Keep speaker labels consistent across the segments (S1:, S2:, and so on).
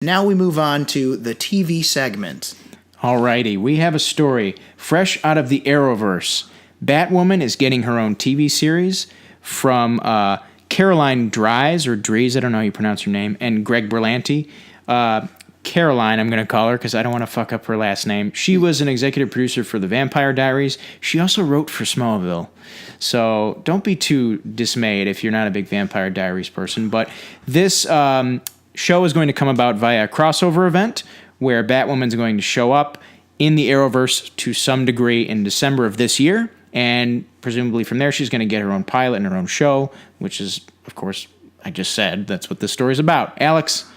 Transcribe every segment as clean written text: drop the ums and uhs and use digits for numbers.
S1: Now we move on to the TV segment.
S2: Alrighty, we have a story fresh out of the Arrowverse. Batwoman is getting her own TV series from Caroline Dries, or Dries, I don't know how you pronounce her name, and Greg Berlanti. Caroline, I'm going to call her because I don't want to fuck up her last name. She was an executive producer for The Vampire Diaries. She also wrote for Smallville. So don't be too dismayed if you're not a big Vampire Diaries person. But this show is going to come about via a crossover event where Batwoman's going to show up in the Arrowverse to some degree in December of this year. And presumably from there, she's going to get her own pilot and her own show, which is, of course, I just said, that's what this story's about. Alex,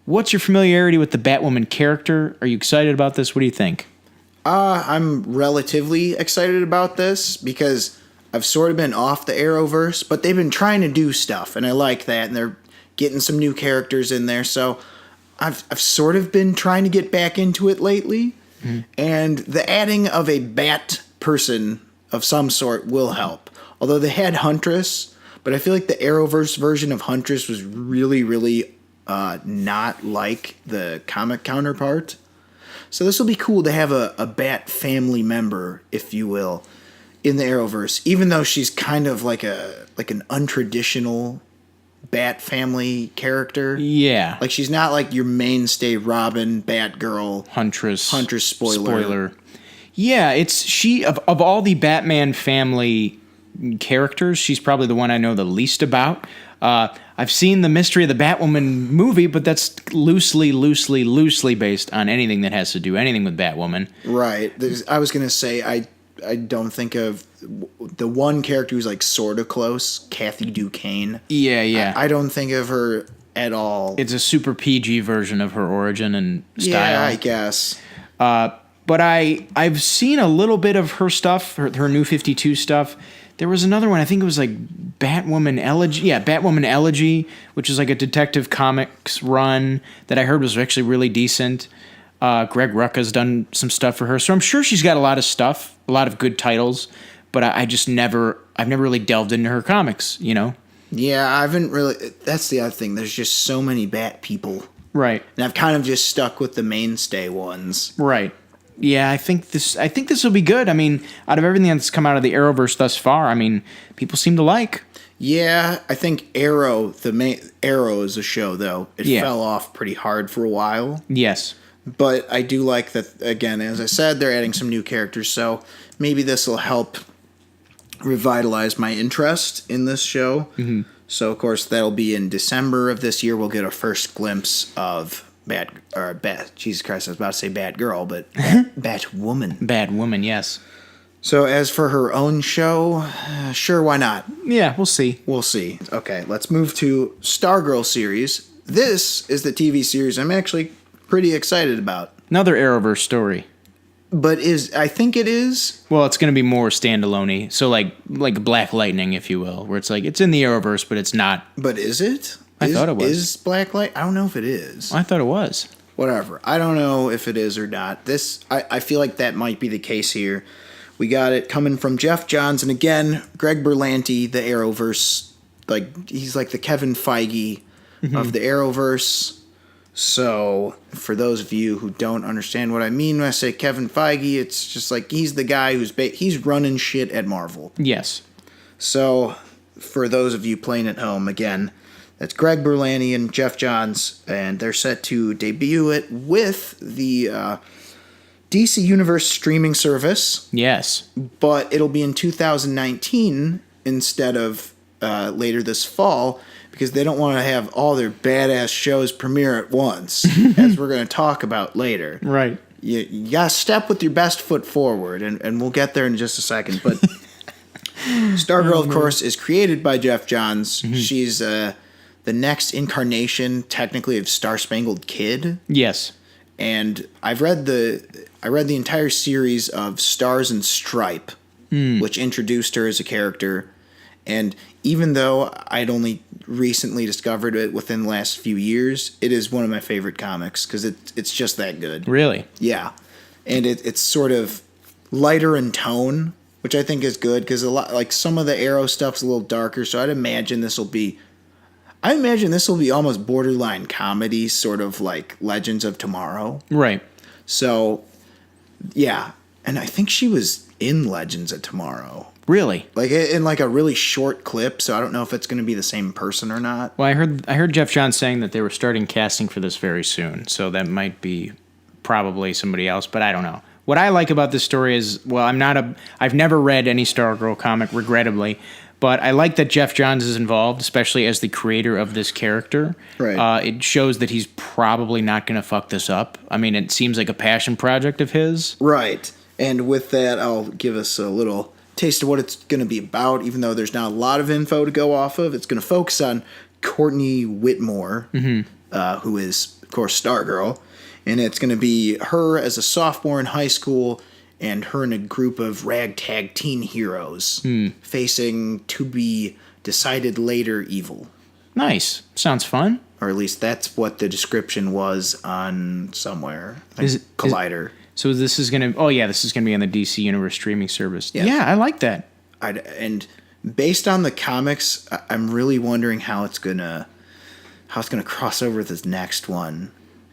S2: what's your familiarity with the Batwoman character? Are you excited about this? What do you think?
S1: I'm relatively excited about this because I've sort of been off the Arrowverse, but they've been trying to do stuff, and I like that, and they're getting some new characters in there, so I've sort of been trying to get back into it lately, and the adding of a bat person of some sort will help. Although they had Huntress, but I feel like the Arrowverse version of Huntress was really, really not like the comic counterpart. So this will be cool to have a Bat family member, if you will, in the Arrowverse, even though she's kind of like an untraditional Bat family character.
S2: Yeah.
S1: Like she's not like your mainstay Robin, Batgirl,
S2: Huntress
S1: spoiler.
S2: Yeah, it's she of all the Batman family characters, she's probably the one I know the least about. I've seen the Mystery of the Batwoman movie, but that's loosely based on anything that has to do anything with Batwoman.
S1: Right. I was gonna say I don't think of the one character who's like sort of close, Kathy Duquesne.
S2: Yeah.
S1: I don't think of her at all.
S2: It's a super PG version of her origin and style.
S1: Yeah, I guess.
S2: But I've seen a little bit of her stuff, her New 52 stuff. There was another one, I think it was like Batwoman Elegy. Yeah, Batwoman Elegy, which is like a Detective Comics run that I heard was actually really decent. Greg Rucka's done some stuff for her. So I'm sure she's got a lot of stuff, a lot of good titles, but I've never really delved into her comics, you know?
S1: Yeah, I haven't really. That's the other thing. There's just so many Bat people.
S2: Right.
S1: And I've kind of just stuck with the mainstay ones.
S2: Right. Yeah, I think this will be good. I mean, out of everything that's come out of the Arrowverse thus far, I mean, people seem to like.
S1: Yeah, I think Arrow is a show though. It fell off pretty hard for a while.
S2: Yes.
S1: But I do like that, again, as I said, they're adding some new characters, so maybe this will help revitalize my interest in this show. Mm-hmm. So, of course, that'll be in December of this year. We'll get a first glimpse of Jesus Christ, I was about to say Batgirl, but Batwoman.
S2: Batwoman, yes.
S1: So, as for her own show, sure, why not?
S2: Yeah, we'll see.
S1: We'll see. Okay, let's move to Stargirl series. This is the TV series I'm actually pretty excited about.
S2: Another Arrowverse story.
S1: But I think it is.
S2: Well, it's going to be more standalone-y. So like Black Lightning, if you will, where it's like it's in the Arrowverse, but it's not.
S1: But is it?
S2: I thought it was.
S1: Is Black Light? I don't know if it is.
S2: I thought it was.
S1: Whatever. I don't know if it is or not. I feel like that might be the case here. We got it coming from Jeff Johns, and again, Greg Berlanti, the Arrowverse. Like, he's like the Kevin Feige of the Arrowverse. So, for those of you who don't understand what I mean when I say Kevin Feige, it's just like he's the guy he's running shit at Marvel.
S2: Yes. So,
S1: for those of you playing at home, again, that's Greg Berlanti and Jeff Johns, and they're set to debut it with the DC Universe streaming service.
S2: Yes.
S1: But it'll be in 2019 instead of later this fall, because they don't want to have all their badass shows premiere at once, as we're going to talk about later.
S2: Right.
S1: You got to step with your best foot forward, and we'll get there in just a second. But Stargirl, of course, is created by Jeff Johns. Mm-hmm. She's the next incarnation, technically, of Star Spangled Kid.
S2: Yes.
S1: And I read the entire series of Stars and Stripe, which introduced her as a character. And even though I'd only recently discovered it within the last few years, it is one of my favorite comics because it's just that good.
S2: Really?
S1: Yeah. And it's sort of lighter in tone, which I think is good because a lot, like some of the Arrow stuff's a little darker, so I'd imagine this will be... I imagine this will be almost borderline comedy, sort of like Legends of Tomorrow.
S2: Right.
S1: So, yeah. And I think she was in Legends of Tomorrow.
S2: Really?
S1: Like in like a really short clip, so I don't know if it's going to be the same person or not.
S2: Well, I heard Jeff Johns saying that they were starting casting for this very soon, so that might be probably somebody else, but I don't know. What I like about this story is, well, I've never read any Stargirl comic, regrettably, but I like that Jeff Johns is involved, especially as the creator of this character.
S1: Right.
S2: It shows that he's probably not going to fuck this up. I mean, it seems like a passion project of his.
S1: Right. And with that, I'll give us a little taste of what it's going to be about, even though there's not a lot of info to go off of. It's going to focus on Courtney Whitmore, who is, of course, Stargirl. And it's going to be her as a sophomore in high school and her in a group of ragtag teen heroes facing to be decided later evil.
S2: Nice. Sounds fun.
S1: Or at least that's what the description was on somewhere. Collider.
S2: So this is going to... Oh, yeah, this is going to be on the DC Universe streaming service.
S1: Yes.
S2: Yeah, I like that.
S1: And based on the comics, I'm really wondering how it's gonna cross over with this next one.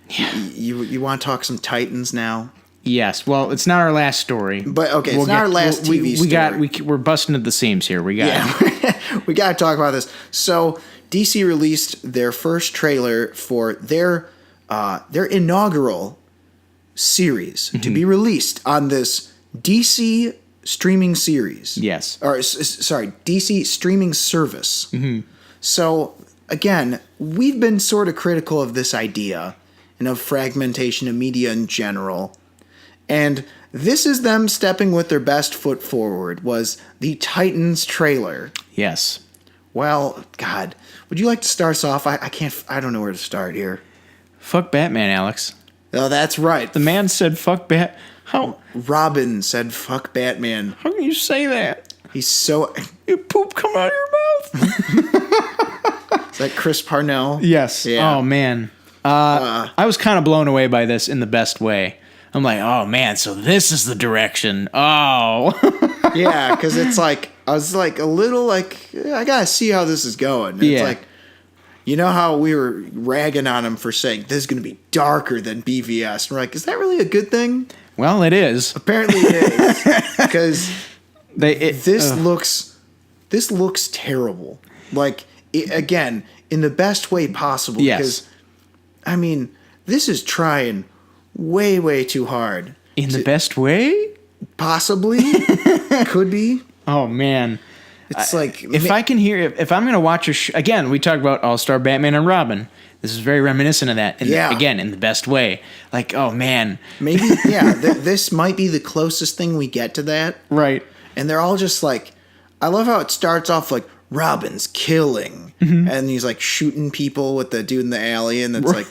S2: Yeah.
S1: You want to talk some Titans now?
S2: Yes. Well, it's not our last story.
S1: But okay, it's not our last TV story.
S2: We're busting at the seams here. We got
S1: we got to talk about this. So DC released their first trailer for their inaugural series to be released on this DC streaming series.
S2: Yes.
S1: Or sorry, DC streaming service. So again, we've been sort of critical of this idea and of fragmentation of media in general. And this is them stepping with their best foot forward, was the Titans trailer.
S2: Yes.
S1: Well, God, would you like to start us off? I don't know where to start here.
S2: Fuck Batman, Alex.
S1: Oh, that's right.
S2: The man said fuck Bat. How?
S1: Robin said fuck Batman.
S2: How can you say that?
S1: He's so...
S2: Your poop come out of your mouth?
S1: Is that Chris Parnell?
S2: Yes.
S1: Yeah.
S2: Oh, man. I was kind of blown away by this in the best way. I'm like, oh, man, so this is the direction. Oh.
S1: Yeah, because it's like, I was like a little like, I got to see how this is going. And it's like, you know how we were ragging on him for saying this is going to be darker than BVS? And we're like, is that really a good thing?
S2: Well, it is.
S1: Apparently it is. Because this looks terrible. Like, again, in the best way possible.
S2: Yes.
S1: Because, I mean, this is trying way, way too hard.
S2: In the best way?
S1: Possibly. Could be.
S2: Oh, man.
S1: It's like...
S2: If I'm going to watch again, we talked about All-Star Batman and Robin. This is very reminiscent of that. Again, in the best way. Like, oh, man.
S1: Maybe, this might be the closest thing we get to that.
S2: Right.
S1: And they're all just like... I love how it starts off like, Robin's killing. And he's like shooting people with the dude in the alley. And it's like,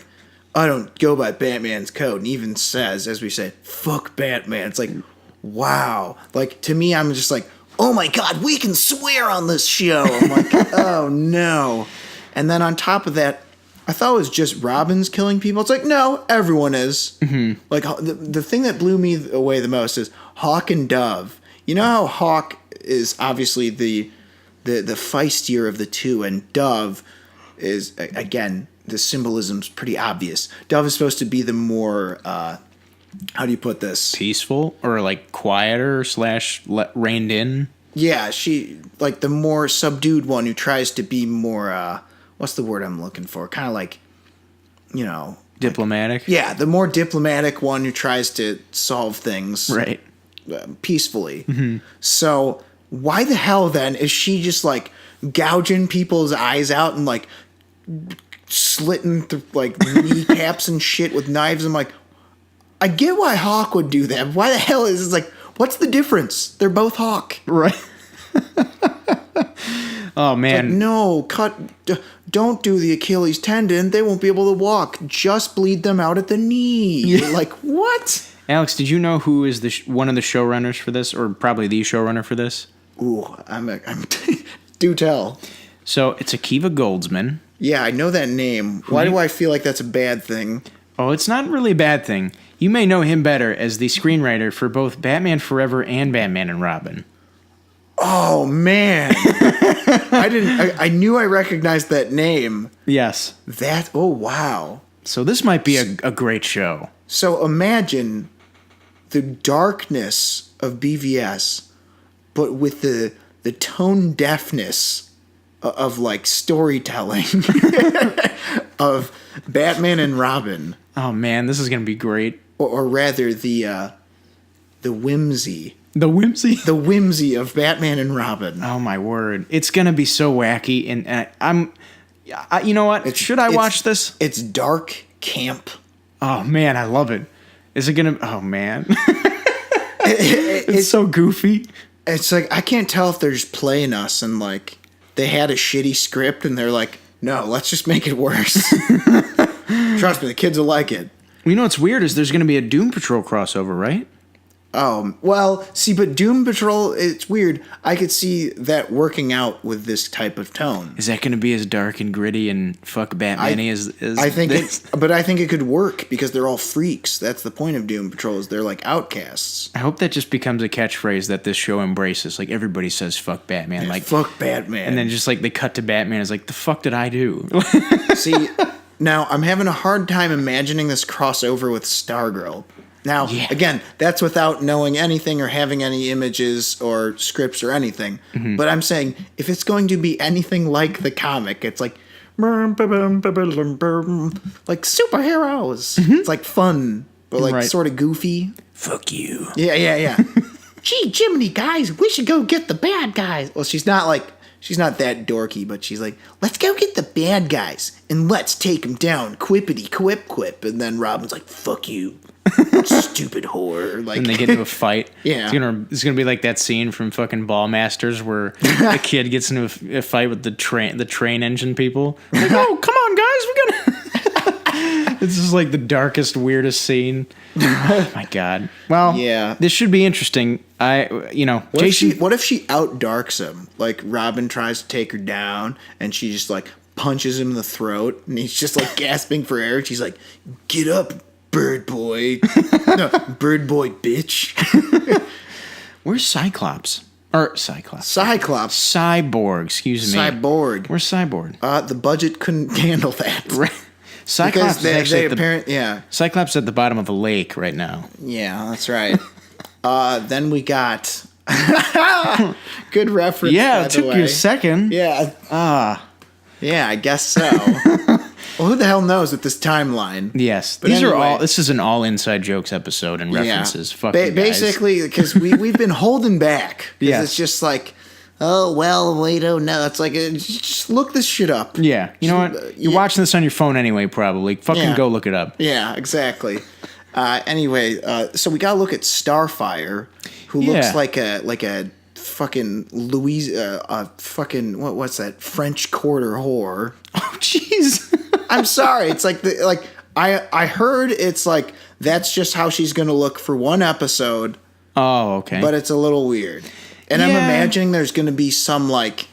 S1: I don't go by Batman's code. And even says, as we said, fuck Batman. It's like, wow. Like, to me, I'm just like, oh my God, we can swear on this show. I'm like, oh no. And then on top of that, I thought it was just Robin's killing people. It's like, no, everyone is. Like, the thing that blew me away the most is Hawk and Dove. You know how Hawk is obviously the feistier of the two, and Dove is, again, the symbolism's pretty obvious. Dove is supposed to be the more, how do you put this?
S2: Peaceful or like quieter / reined in? Yeah,
S1: she, like the more subdued one who tries to be more, what's the word I'm looking for? Kind of like, you know.
S2: Diplomatic?
S1: Like, the more diplomatic one who tries to solve things.
S2: Right.
S1: Peacefully. So why the hell then is she just like gouging people's eyes out and like slitting through like kneecaps and shit with knives? I'm like, I get why Hawk would do that. Why the hell is it like, what's the difference? They're both Hawk.
S2: Right. Oh, man.
S1: Like, no, don't do the Achilles tendon. They won't be able to walk. Just bleed them out at the knee. Yeah. Like, what?
S2: Alex, did you know who is one of the showrunners for this, or probably the showrunner for this?
S1: Ooh, I'm do tell.
S2: So it's Akiva Goldsman.
S1: Yeah, I know that name. Why do I feel like that's a bad thing?
S2: Oh, it's not really a bad thing. You may know him better as the screenwriter for both Batman Forever and Batman and Robin.
S1: Oh man, I knew I recognized that name.
S2: Yes.
S1: Oh wow.
S2: So this might be a great show.
S1: So imagine the darkness of BVS, but with the tone deafness of like storytelling of Batman and Robin.
S2: Oh man, this is gonna be great.
S1: Or rather the whimsy.
S2: The whimsy?
S1: The whimsy of Batman and Robin.
S2: Oh my word. It's going to be so wacky. And you know what? Should I watch this?
S1: It's dark camp.
S2: Oh man, I love it. Is it going to, oh man. It's so goofy.
S1: It's like, I can't tell if they're just playing us and like they had a shitty script and they're like, no, let's just make it worse. Trust me, the kids will like it.
S2: You know what's weird is there's going to be a Doom Patrol crossover, right?
S1: Well, see, but Doom Patrol, it's weird. I could see that working out with this type of tone.
S2: Is that going to be as dark and gritty and fuck Batman-y as
S1: I think
S2: this?
S1: But I think it could work because they're all freaks. That's the point of Doom Patrol, is they're like outcasts.
S2: I hope that just becomes a catchphrase that this show embraces. Like everybody says fuck Batman. Like
S1: fuck Batman.
S2: And then just like they cut to Batman. It's like, the fuck did I do?
S1: See, now I'm having a hard time imagining this crossover with Stargirl. Now, again, that's without knowing anything or having any images or scripts or anything. Mm-hmm. But I'm saying, if it's going to be anything like the comic, it's like superheroes. Mm-hmm. It's like fun, but like sort of goofy.
S2: Fuck you.
S1: Yeah. Gee, Jiminy, guys, we should go get the bad guys. Well, she's not that dorky, but she's like, let's go get the bad guys and let's take them down. Quippity quip quip. And then Robin's like, fuck you. Stupid whore. Like,
S2: and they get into a fight.
S1: Yeah.
S2: It's gonna be like that scene from fucking Ball Masters where the kid gets into a fight with the train engine people. Like, oh, come on, guys, we gotta. This is like the darkest, weirdest scene. Oh my god. Well, yeah, this should be interesting. Jason.
S1: What if she outdarks him? Like Robin tries to take her down, and she just like punches him in the throat, and he's just like gasping for air. She's like, "Get up, bird boy!" No, bird boy, bitch.
S2: Where's Cyclops? Or Cyclops. Cyborg. Excuse me.
S1: Cyborg.
S2: Where's Cyborg?
S1: The budget couldn't handle that.
S2: Right. Cyclops Cyclops at the bottom of a lake right now.
S1: Yeah, that's right. Then we got good reference.
S2: Yeah, it took you a second.
S1: Yeah. Yeah, I guess so. Well, who the hell knows with this timeline?
S2: Yes, but this is an all inside jokes episode and references. Fuck you guys.
S1: Basically, because we've been holding back.
S2: Yes.
S1: It's just like, oh well, we don't know. It's like, just look this shit up.
S2: Yeah, you know what? You're watching this on your phone anyway, probably. Fucking go look it up.
S1: Yeah, exactly. Anyway, so we gotta look at Starfire, who looks like a fucking what's that, French Quarter whore.
S2: Oh jeez.
S1: I'm sorry. It's like I heard it's like that's just how she's gonna look for one episode.
S2: Oh, okay.
S1: But it's a little weird. And I'm imagining there's gonna be some like,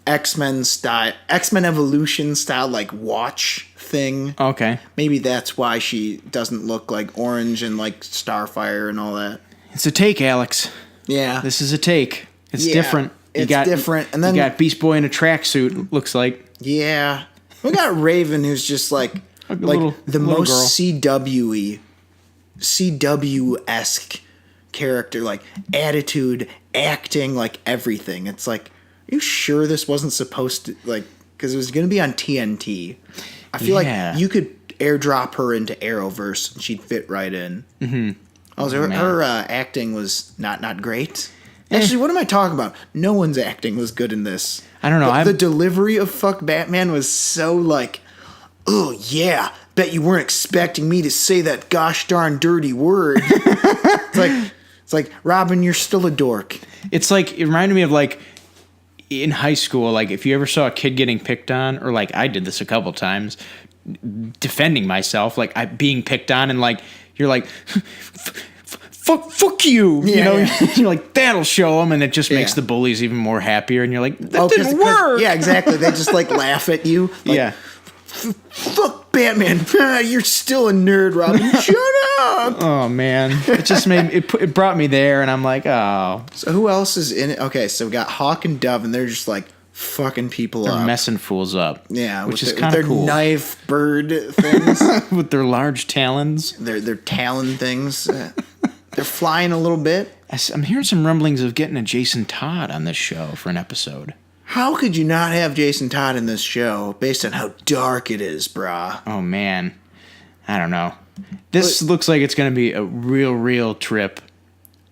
S1: X-Men Evolution style like watch thing.
S2: Okay.
S1: Maybe that's why she doesn't look like Orange and like Starfire and all that.
S2: It's a take, Alex.
S1: Yeah.
S2: This is a take. It's different.
S1: It's different. And then
S2: you got Beast Boy in a tracksuit, looks like.
S1: Yeah. We got Raven, who's just like the most CW-esque character, like attitude, acting, like everything. It's like, are you sure this wasn't supposed to, like, because it was going to be on TNT. I feel like you could airdrop her into Arrowverse and she'd fit right in. Mm-hmm. Her acting was not great. Actually, what am I talking about? No one's acting was good in this.
S2: I don't know.
S1: The delivery of fuck Batman was so like, oh yeah, bet you weren't expecting me to say that gosh darn dirty word. It's like Robin, you're still a dork.
S2: It's like, it reminded me of like in high school, like if you ever saw a kid getting picked on, or like I did this a couple times, defending myself, like being picked on, and like you're like, fuck you, you're like, that'll show them, and it just makes the bullies even more happier, and you're like, that didn't work.
S1: Yeah, exactly. They just like laugh at you. Like, fuck Batman. You're still a nerd, Robin. Shut up.
S2: Oh man, it just it brought me there, and I'm like, oh.
S1: So who else is in it? Okay, so we got Hawk and Dove, and they're just like fucking people
S2: They're
S1: up.
S2: messing fools up.
S1: Yeah,
S2: which
S1: with
S2: is kind of cool.
S1: Their knife bird things.
S2: With their large talons.
S1: Their talon things. They're flying a little bit.
S2: I'm hearing some rumblings of getting a Jason Todd on this show for an episode.
S1: How could you not have Jason Todd in this show based on how dark it is, brah?
S2: Oh, man. I don't know. This looks like it's going to be a real trip.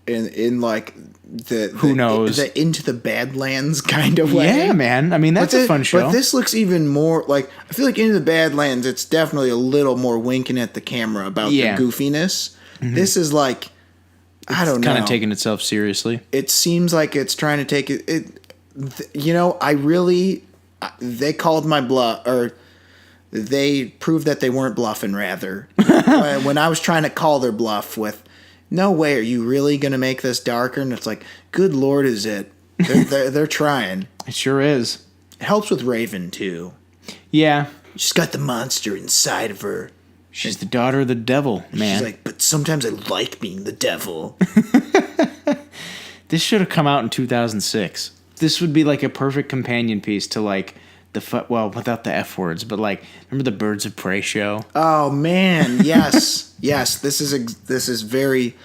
S1: In like the
S2: who knows?
S1: The Into the Badlands kind of way.
S2: Yeah, man. I mean, that's a fun show.
S1: But this looks even more like, I feel like Into the Badlands, it's definitely a little more winking at the camera about the goofiness. Mm-hmm. This is like, I don't know.
S2: Kind of taking itself seriously.
S1: It seems like it's trying to take it. You know, they called my bluff, or they proved that they weren't bluffing, rather. When I was trying to call their bluff with, no way, are you really going to make this darker? And it's like, good Lord, is it? They're trying.
S2: It sure is.
S1: It helps with Raven, too.
S2: Yeah.
S1: She's got the monster inside of her.
S2: She's the daughter of the devil, man.
S1: She's like, but sometimes I like being the devil.
S2: This should have come out in 2006. This would be like a perfect companion piece to like without the F words, but like, remember the Birds of Prey show?
S1: Oh man, yes, yes. This is very,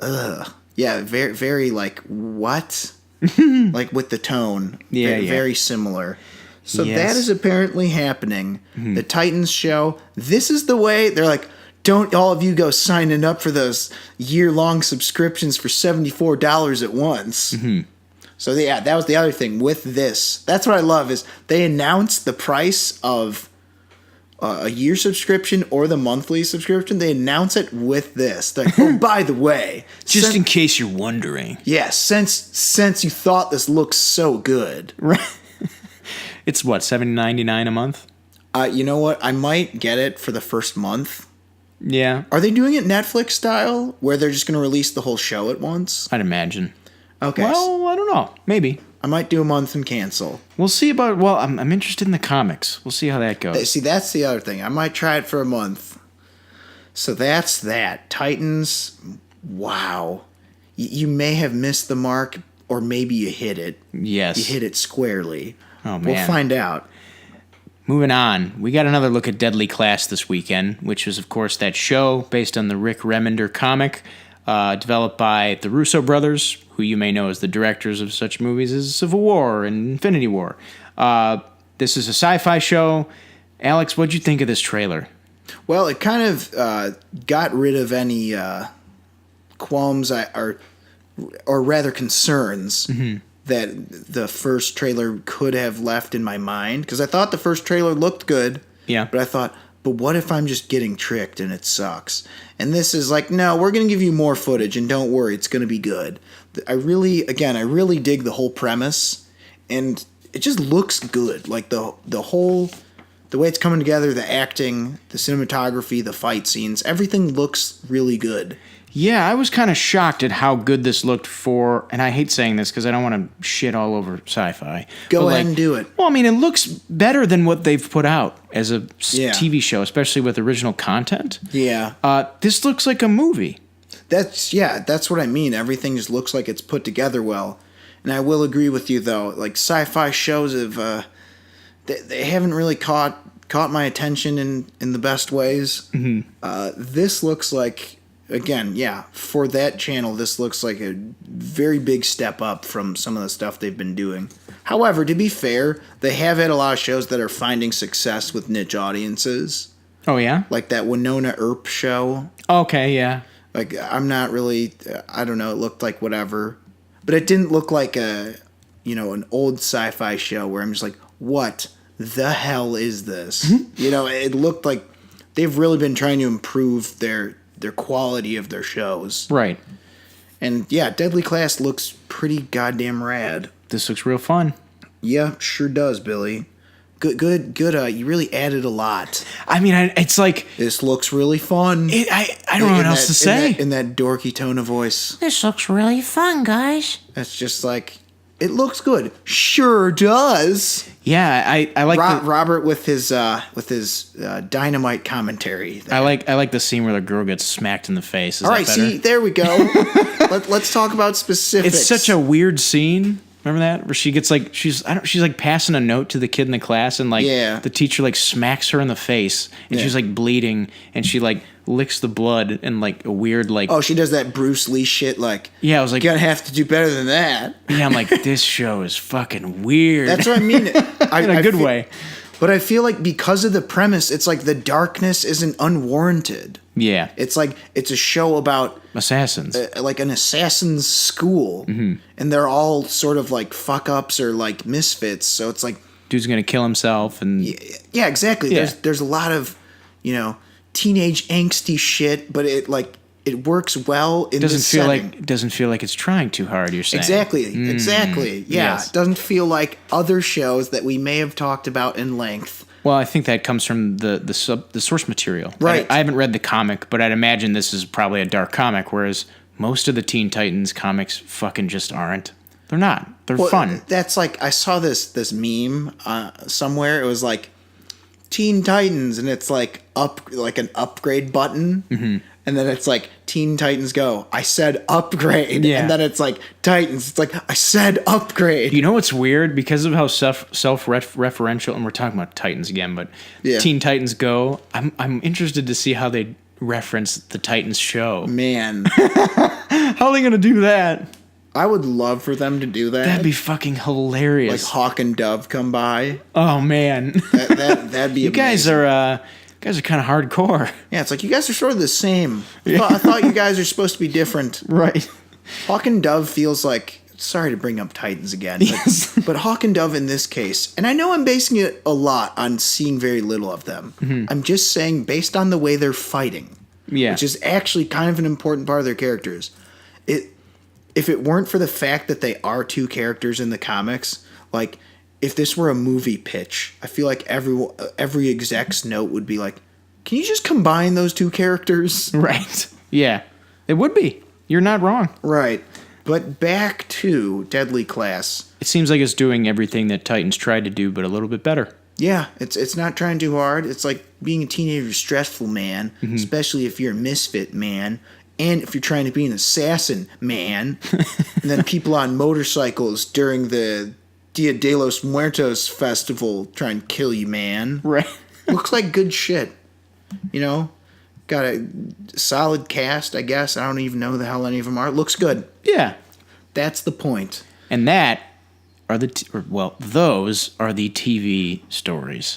S1: very, very like what, like with the tone, very similar. So that is apparently happening. Mm-hmm. The Titans show. This is the way they're like. Don't all of you go signing up for those year-long subscriptions for $74 at once. Mm-hmm. So yeah, that was the other thing with this. That's what I love is they announced the price of a year subscription or the monthly subscription. They announce it with this. They're like, oh, by the way,
S2: just in case you're wondering.
S1: Yeah, since you thought this looks so good,
S2: right? It's what, $7.99 a month?
S1: You know what? I might get it for the first month.
S2: Yeah.
S1: Are they doing it Netflix style, where they're just going to release the whole show at once?
S2: I'd imagine.
S1: Okay.
S2: Well, I don't know. Maybe.
S1: I might do a month and cancel.
S2: We'll see about... Well, I'm interested in the comics. We'll see how that goes.
S1: See, that's the other thing. I might try it for a month. So that's that. Titans, wow. You may have missed the mark, or maybe you hit it.
S2: Yes.
S1: You hit it squarely.
S2: Oh, man.
S1: We'll find out.
S2: Moving on, we got another look at Deadly Class this weekend, which was, of course, that show based on the Rick Remender comic, developed by the Russo brothers, who you may know as the directors of such movies as Civil War and Infinity War. This is a sci-fi show. Alex, what'd you think of this trailer?
S1: Well, it kind of got rid of any qualms or rather concerns. Mm-hmm. That the first trailer could have left in my mind. Because I thought the first trailer looked good. Yeah. But I thought, but what if I'm just getting tricked and it sucks? And this is like, no, we're going to give you more footage and don't worry, it's going to be good. I really dig the whole premise. And it just looks good. Like the way it's coming together, the acting, the cinematography, the fight scenes, everything looks really good.
S2: Yeah, I was kind of shocked at how good this looked for, and I hate saying this because I don't want to shit all over sci-fi.
S1: Go ahead and do it.
S2: Well, I mean, it looks better than what they've put out as a TV show, especially with original content.
S1: Yeah.
S2: This looks like a movie.
S1: That's what I mean. Everything just looks like it's put together well. And I will agree with you, though. Like, sci-fi shows have, they haven't really caught my attention in the best ways. Mm-hmm. This looks like... Again, yeah, for that channel, this looks like a very big step up from some of the stuff they've been doing. However, to be fair, they have had a lot of shows that are finding success with niche audiences.
S2: Oh, yeah? Like
S1: that Winona Earp show.
S2: Okay, yeah.
S1: Like, I'm not really, I don't know, it looked like whatever. But it didn't look like an old sci-fi show where I'm just like, what the hell is this? It looked like they've really been trying to improve their quality of their shows. Right. And yeah, Deadly Class looks pretty goddamn rad.
S2: This looks real fun.
S1: Yeah, sure does, Billy. Good. You really added a lot.
S2: I mean, it's like...
S1: This looks really fun.
S2: I don't know what else to say.
S1: In that dorky tone of voice.
S3: This looks really fun, guys.
S1: That's just like... It looks good. Sure does.
S2: Yeah, I like
S1: Robert with his dynamite commentary.
S2: I like the scene where the girl gets smacked in the face.
S1: All right, see, there we go. Let's talk about specifics.
S2: It's such a weird scene. Remember that where she gets like she's like passing a note to the kid in the class and like the teacher like smacks her in the face and she's like bleeding and she like licks the blood and like a weird like
S1: she does that Bruce Lee shit like
S2: I was like
S1: you're gonna have to do better than that.
S2: Yeah, I'm like this show is fucking weird.
S1: That's what I mean.
S2: In a good way.
S1: But I feel like because of the premise, it's like the darkness isn't unwarranted.
S2: Yeah.
S1: It's like it's a show about
S2: assassins.
S1: Like an assassin's school. Mm-hmm. And they're all sort of like fuck-ups or like misfits. So it's like...
S2: Dude's going to kill himself and...
S1: Yeah, exactly. Yeah. There's a lot of, teenage angsty shit, but it works well in this setting.
S2: It doesn't feel like it's trying too hard, you're saying.
S1: Exactly. Yeah. Yes. It doesn't feel like other shows that we may have talked about in length.
S2: Well, I think that comes from the source material.
S1: Right.
S2: I haven't read the comic, but I'd imagine this is probably a dark comic, whereas most of the Teen Titans comics fucking just aren't. They're not. They're fun.
S1: That's like, I saw this meme somewhere. It was like Teen Titans, and it's like an upgrade button. Mm-hmm. And then it's like, Teen Titans Go. I said upgrade. Yeah. And then it's like, Titans. It's like, I said upgrade.
S2: You know what's weird? Because of how self-referential, and we're talking about Titans again, but Teen Titans Go, I'm interested to see how they reference the Titans show.
S1: Man.
S2: How are they going to do that?
S1: I would love for them to do that.
S2: That'd be fucking hilarious.
S1: Like Hawk and Dove come by.
S2: Oh, man.
S1: That'd be
S2: You guys are kind of hardcore.
S1: Yeah, it's like, you guys are sort of the same. I thought you guys are supposed to be different.
S2: Right.
S1: Hawk and Dove feels like, sorry to bring up Titans again, but Hawk and Dove in this case, and I know I'm basing it a lot on seeing very little of them. Mm-hmm. I'm just saying, based on the way they're fighting, which is actually kind of an important part of their characters, if it weren't for the fact that they are two characters in the comics, like, if this were a movie pitch, I feel like every exec's note would be like, can you just combine those two characters?
S2: Right. Yeah. It would be. You're not wrong.
S1: Right. But back to Deadly Class.
S2: It seems like it's doing everything that Titans tried to do, but a little bit better.
S1: Yeah. It's not trying too hard. It's like being a teenager is stressful, man, especially if you're a misfit, man. And if you're trying to be an assassin, man. And then people on motorcycles during the Dia de los Muertos festival try and kill you, man.
S2: Right.
S1: Looks like good shit. Got a solid cast, I guess. I don't even know who the hell any of them are. Looks good.
S2: Yeah.
S1: That's the point.
S2: And those are the TV stories.